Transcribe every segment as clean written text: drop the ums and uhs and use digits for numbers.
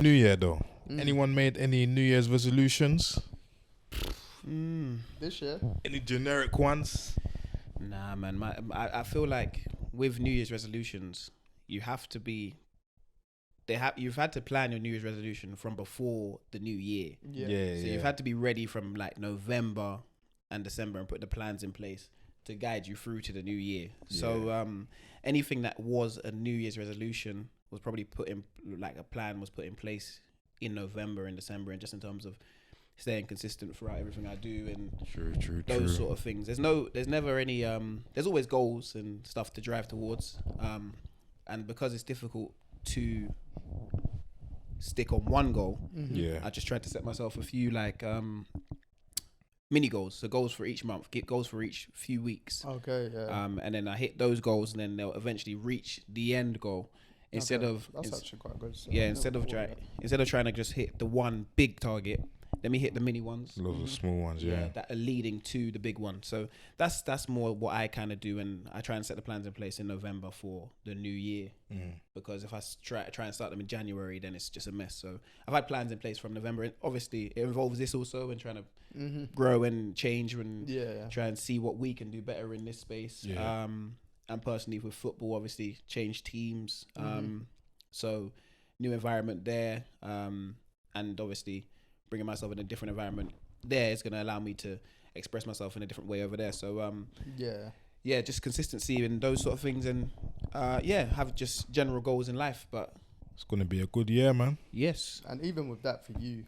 New Year though. Anyone made any New Year's resolutions? This year? Any generic ones? Nah, man. I feel like with New Year's resolutions, you have to be. You've had to plan your New Year's resolution from before the new year. Yeah. So you've had to be ready from like November and December and put the plans in place to guide you through to the new year. Yeah. So anything that was a New Year's resolution was probably put in, like a plan was put in place in November and December, and just in terms of staying consistent throughout everything I do and True. those sort of things. There's never any there's always goals and stuff to drive towards, and because it's difficult to stick on one goal, I just tried to set myself a few like mini goals, so goals for each month, get goals for each few weeks. Okay, yeah. And then I hit those goals, and then they'll eventually reach the end goal instead of that's actually quite good. So instead of trying to just hit the one big target, let me hit the mini ones. Lots of small ones, that are leading to the big one. So that's more what I kind of do, and I try and set the plans in place in November for the new year. Because if I try and start them in January, then it's just a mess. So I've had plans in place from November, and obviously it involves this also, and trying to grow and change and try and see what we can do better in this space. And personally with football, obviously change teams. So new environment there, and obviously bringing myself in a different environment there is going to allow me to express myself in a different way over there. So just consistency and those sort of things, and have just general goals in life. But it's going to be a good year, man. Yes. And even with that for you,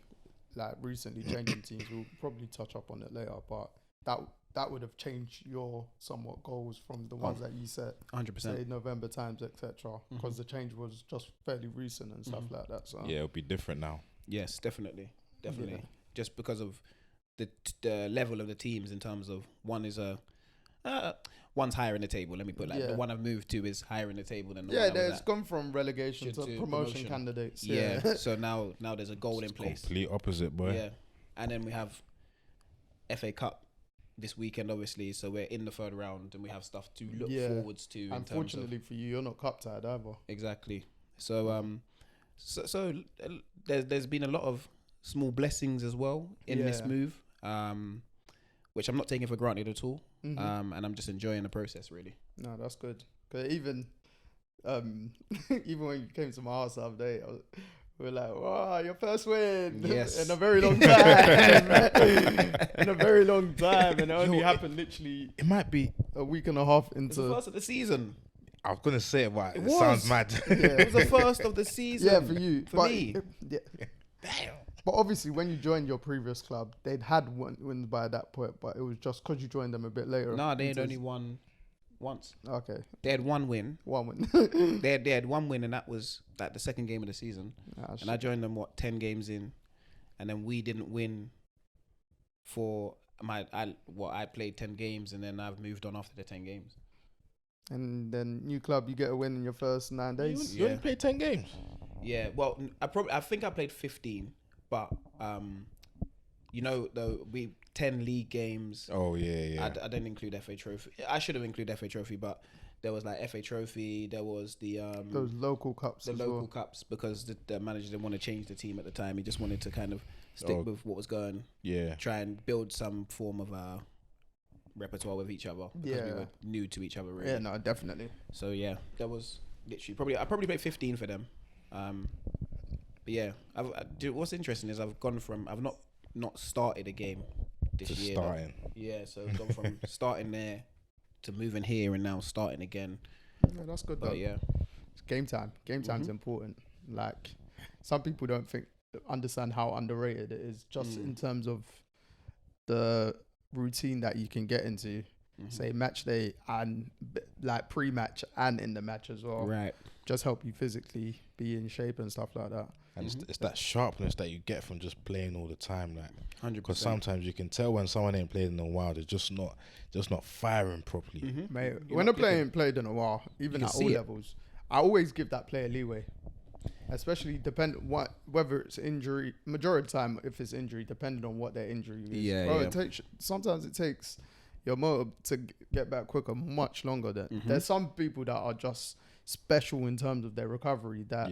like recently changing teams, we'll probably touch up on it later, but that would have changed your somewhat goals from the ones that you set 100%, say November times, etc., because the change was just fairly recent and stuff like that. So it'll be different now. Yes, definitely. Just because of the level of the teams, in terms of one is one's higher in the table. Let me put the one I've moved to is higher in the table than the one it's gone from relegation to promotion candidates. So now there's a goal in place. Complete opposite, boy. Yeah, and then we have FA Cup this weekend, obviously. So we're in the third round, and we have stuff to look forwards to. Unfortunately for you, you're not cup tied either. Exactly. So so there's been a lot of small blessings as well in this move, which I'm not taking for granted at all. And I'm just enjoying the process, really. No, that's good. Cause even when you came to my house the other day, we were like, "Wow, your first win in a very long time." In a very long time, and it only happened literally. It might be a week and a half into the first of the season. I was gonna say it, but it sounds mad. It was the first of the season. Yeah, for you. For me. Damn. But obviously, when you joined your previous club, they'd had one win by that point, but it was just because you joined them a bit later. No, they had only won once. Okay. They had one win. One win. they had one win, and that was like the second game of the season. And I joined them 10 games in, and then we didn't win for I played 10 games, and then I've moved on after the 10 games. And then new club, you get a win in your first 9 days. You only played 10 games. Yeah, well, I think I played 15, but we 10 league games. Oh yeah. I didn't include FA Trophy. I should have included FA Trophy, but there was like FA Trophy. There was the those local cups. Cups, because the manager didn't want to change the team at the time. He just wanted to kind of stick with what was going. Yeah. Try and build some form of repertoire with each other, because we were new to each other, really. Yeah, no, definitely. So yeah, that was literally I probably played 15 for them. But yeah, what's interesting is I've gone from I've not started a game this year. Starting. Yeah, so I've gone from starting there to moving here and now starting again. Yeah, that's good though. Yeah, it's game time. Game time's important. Like, some people don't understand how underrated it is, just in terms of the routine that you can get into, say match day and like pre-match and in the match as well. Right. Just help you physically be in shape and stuff like that. And it's that sharpness that you get from just playing all the time, like 100%. Because sometimes you can tell when someone ain't played in a while, they're just not firing properly. Mate, when a player ain't played in a while, even at all levels, I always give that player leeway. Especially whether it's injury, majority of the time if it's injury, depending on what their injury is. Yeah. Sometimes it takes your motor to get back quicker much longer than there's some people that are just special in terms of their recovery. That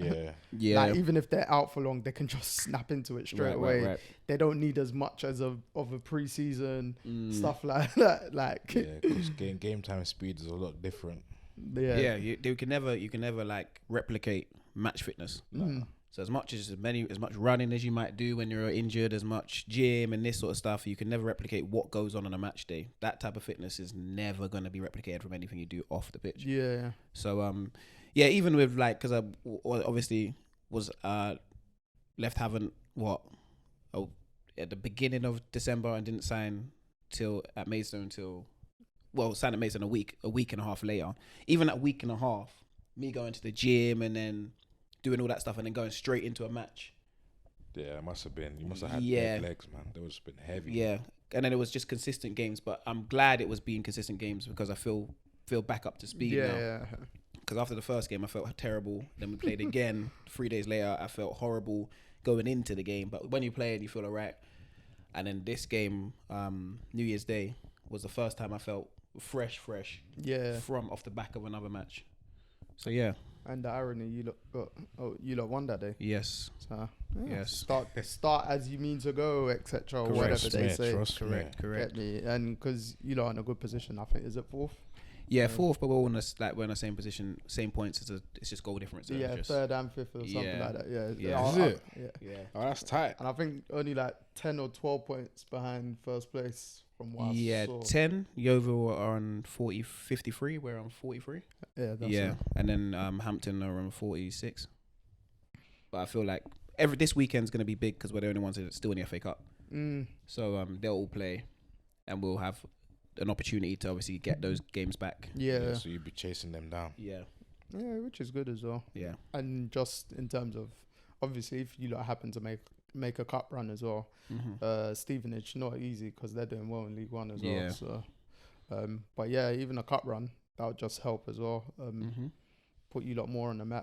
Yeah. like even if they're out for long, they can just snap into it straight away. Right. They don't need as much as of a preseason stuff like that. Like because game time speed is a lot different. You can never like replicate match fitness. So as much running as you might do when you're injured, as much gym and this sort of stuff, you can never replicate what goes on a match day. That type of fitness is never going to be replicated from anything you do off the pitch. Yeah. So even with like, because I obviously was left having at the beginning of December and didn't sign at Maidstone signed at Maidstone a week and a half later. Even that week and a half, me going to the gym and then doing all that stuff and then going straight into a match. Yeah, it must have been. You must have had big legs, man. They was been heavy. Yeah, and then it was just consistent games. But I'm glad it was being consistent games because I feel back up to speed now. Yeah. Because after the first game, I felt terrible. Then we played again 3 days later. I felt horrible going into the game. But when you play it, you feel all right. And then this game, New Year's Day, was the first time I felt fresh. Yeah. From off the back of another match. So yeah. And the irony, you lot won that day. Yes. So yes. Start as you mean to go, etc. Or whatever they say. Correct. Get me. And because you lot are in a good position, I think. Is it fourth? Yeah, fourth, but we're all in we're in the same position, same points. It's just goal difference. So yeah, third and fifth or something like that. Yeah. Yeah. Is it? Yeah. Oh, that's tight. And I think only like 10 or 12 points behind first place from what I saw. 10. Yeovil are on 53. We're on 43. Yeah, that's right. And then Hampton are on 46. But I feel like this weekend's going to be big because we're the only ones that are still in the FA Cup. So they'll all play and we'll have an opportunity to obviously get those games back. Yeah. So you'd be chasing them down. Yeah. Yeah, which is good as well. Yeah. And just in terms of, obviously, if you lot happen to make a cup run as well, Stevenage, not easy because they're doing well in League One as well. So, but yeah, even a cup run, that would just help as well. Put you lot more on the map.